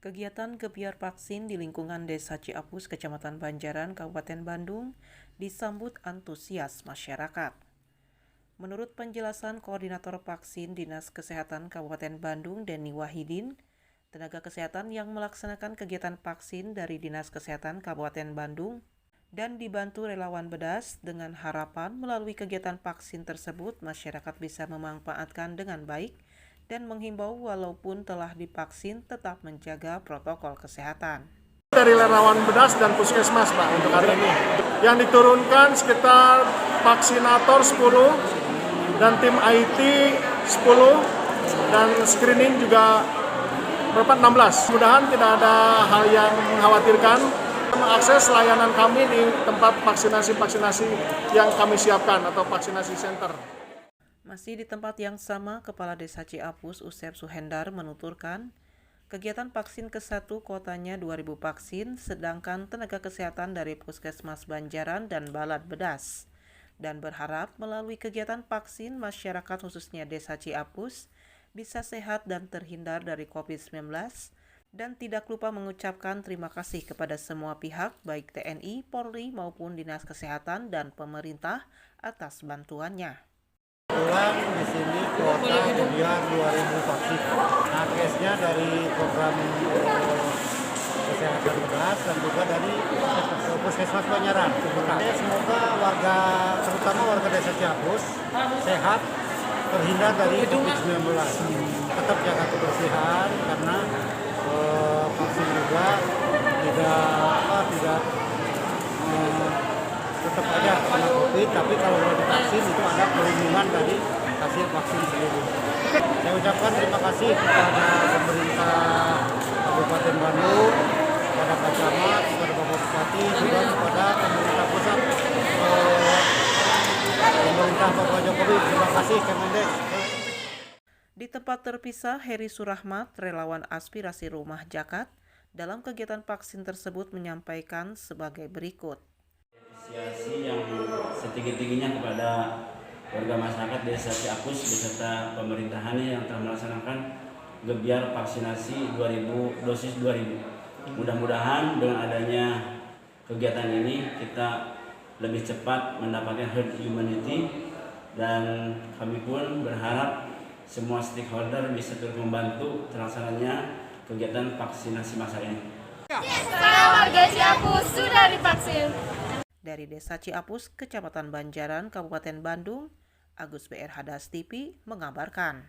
Kegiatan gebyar vaksin di lingkungan Desa Ciapus, Kecamatan Banjaran, Kabupaten Bandung disambut antusias masyarakat. Menurut penjelasan Koordinator Vaksin Dinas Kesehatan Kabupaten Bandung, Denny Wahidin, tenaga kesehatan yang melaksanakan kegiatan vaksin dari Dinas Kesehatan Kabupaten Bandung dan dibantu relawan bedas dengan harapan melalui kegiatan vaksin tersebut masyarakat bisa memanfaatkan dengan baik dan menghimbau walaupun telah divaksin tetap menjaga protokol kesehatan. Dari relawan bedas dan puskesmas Pak untuk hari ini. Yang diturunkan sekitar vaksinator 10 dan tim IT 10 dan screening juga berapa 16. Mudah-mudahan tidak ada hal yang mengkhawatirkan. Mengakses layanan kami di tempat vaksinasi yang kami siapkan atau vaksinasi center. Masih di tempat yang sama, Kepala Desa Ciapus, Usep Suhendar, menuturkan kegiatan vaksin ke-1 kotanya 2.000 vaksin, sedangkan tenaga kesehatan dari Puskesmas Banjaran dan Balad Bedas. Dan berharap melalui kegiatan vaksin, masyarakat khususnya Desa Ciapus bisa sehat dan terhindar dari COVID-19, dan tidak lupa mengucapkan terima kasih kepada semua pihak, baik TNI, Polri maupun Dinas Kesehatan dan pemerintah atas bantuannya. Kebetulan di sini kuota gebyar 2.000 vaksin. Nah, case-nya dari program kesehatan bedas dan juga dari Puskesmas Banjaran. Semoga warga, terutama warga Desa Ciapus, sehat, terhindar dari COVID-19. Tetap jaga kebersihan karena vaksin juga tidak tetap aja kena COVID, tapi kalau sudah divaksin itu ada perlindungan dari hasil vaksin sendiri. Saya ucapkan terima kasih kepada pemerintah Kabupaten Bandung, kepada Pak Camat, kepada Bapak Bupati, juga kepada pemerintah pusat, pemerintah Bapak Jokowi. Terima kasih Kemendes. Di tempat terpisah, Heri Surahmat, relawan aspirasi Rumah Jakat, dalam kegiatan vaksin tersebut menyampaikan sebagai berikut. Apresiasi yang setinggi-tingginya kepada warga masyarakat Desa Ciapus beserta pemerintahannya yang telah melaksanakan gebyar vaksinasi 2.000 dosis 2.000. Mudah-mudahan dengan adanya kegiatan ini kita lebih cepat mendapatkan herd immunity, dan kami pun berharap semua stakeholder bisa turut membantu terlaksananya kegiatan vaksinasi masal ini. Warga Ciapus sudah divaksin. Dari Desa Ciapus, Kecamatan Banjaran, Kabupaten Bandung, Agus BR Hadas TV mengabarkan.